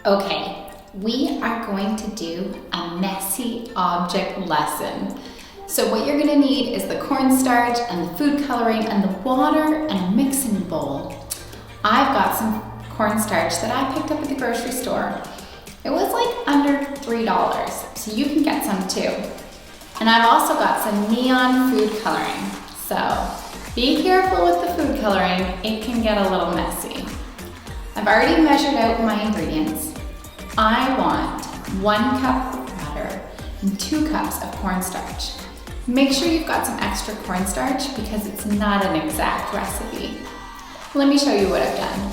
Okay, we are going to do a messy object lesson. So what you're gonna need is the cornstarch and the food coloring and the water and a mixing bowl. I've got some cornstarch that I picked up at the grocery store. It was like under $3, so you can get some too. And I've also got some neon food coloring. So be careful with the food coloring, it can get a little messy. I've already measured out my ingredients. I want 1 cup of water and 2 cups of cornstarch. Make sure you've got some extra cornstarch because it's not an exact recipe. Let me show you what I've done.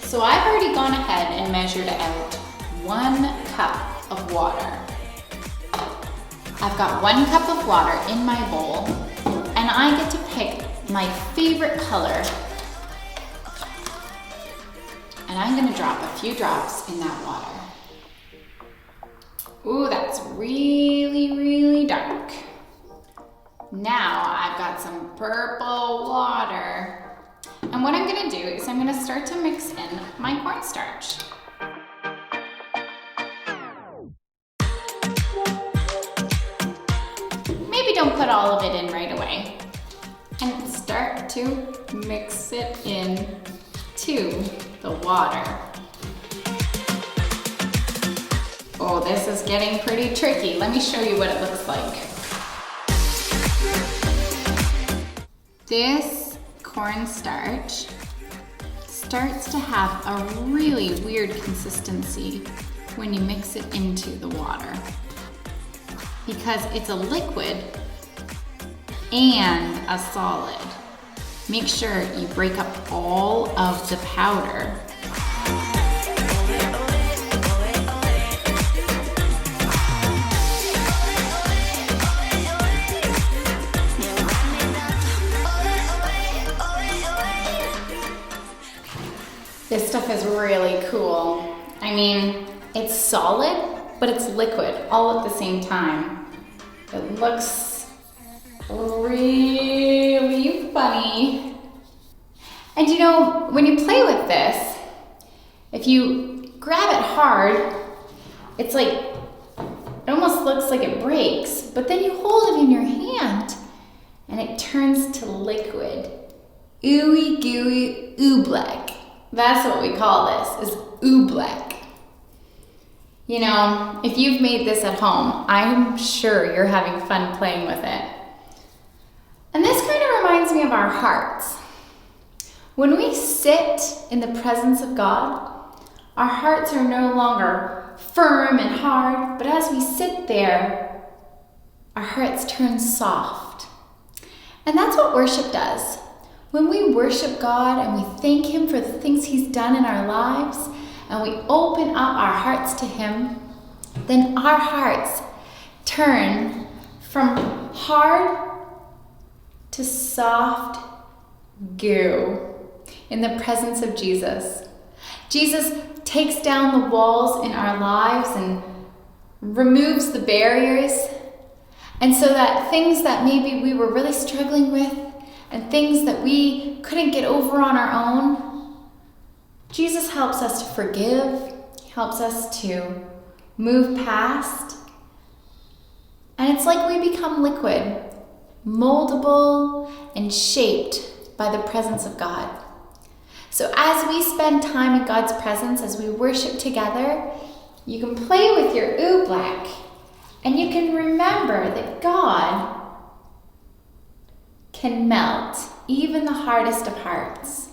So I've already gone ahead and measured out 1 cup of water. I've got 1 cup of water in my bowl, and I get to pick my favorite color. And I'm gonna drop a few drops in that water. Ooh, that's really, really dark. Now I've got some purple water. And what I'm gonna do is I'm gonna start to mix in my cornstarch. Maybe don't put all of it in right away. And start to mix it in to the water. Oh, this is getting pretty tricky. Let me show you what it looks like. This cornstarch starts to have a really weird consistency when you mix it into the water because it's a liquid and a solid. Make sure you break up all of the powder. This stuff is really cool. I mean, it's solid, but it's liquid all at the same time. It looks really funny. And you know, when you play with this, if you grab it hard, it's like, it almost looks like it breaks, but then you hold it in your hand and it turns to liquid. Ooey gooey oobleck. That's what we call this, is oobleck. You know, if you've made this at home, I'm sure you're having fun playing with it. And this kind of reminds me of our hearts. When we sit in the presence of God, our hearts are no longer firm and hard, but as we sit there, our hearts turn soft. And that's what worship does. When we worship God and we thank Him for the things He's done in our lives, and we open up our hearts to Him, then our hearts turn from hard to soft goo in the presence of Jesus. Jesus takes down the walls in our lives and removes the barriers, and so that things that maybe we were really struggling with and things that we couldn't get over on our own, Jesus helps us to forgive, helps us to move past. And it's like we become liquid, moldable and shaped by the presence of God. So as we spend time in God's presence, as we worship together, you can play with your Oobleck and you can remember that God can melt even the hardest of hearts.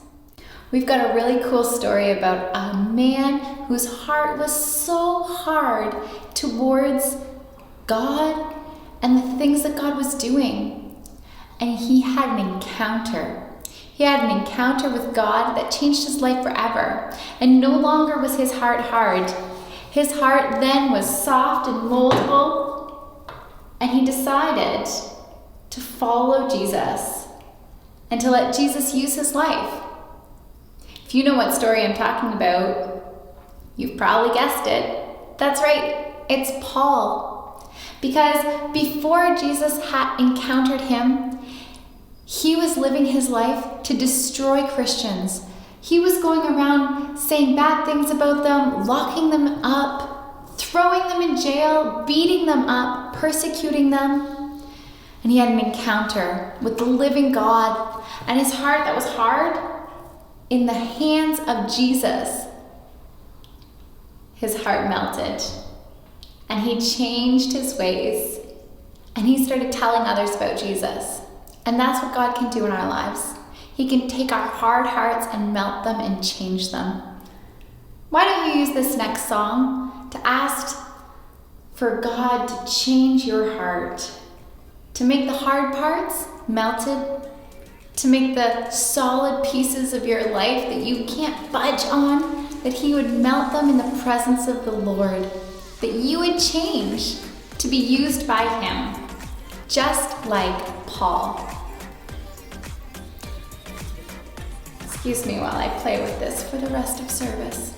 We've got a really cool story about a man whose heart was so hard towards God and the things that God was doing. And he had an encounter. He had an encounter with God that changed his life forever. And no longer was his heart hard. His heart then was soft and moldable. And he decided to follow Jesus and to let Jesus use his life. If you know what story I'm talking about, you've probably guessed it. That's right, it's Paul. Because before Jesus had encountered him, he was living his life to destroy Christians, He was going around saying bad things about them, locking them up, throwing them in jail, beating them up, persecuting them. And he had an encounter with the living God, and his heart that was hard, in the hands of Jesus, his heart melted, and he changed his ways, and he started telling others about Jesus. And that's what God can do in our lives. He can take our hard hearts and melt them and change them. Why don't you use this next song to ask for God to change your heart, to make the hard parts melted, to make the solid pieces of your life that you can't budge on, that he would melt them in the presence of the Lord, that you would change to be used by him, just like Paul. Excuse me while I play with this for the rest of service.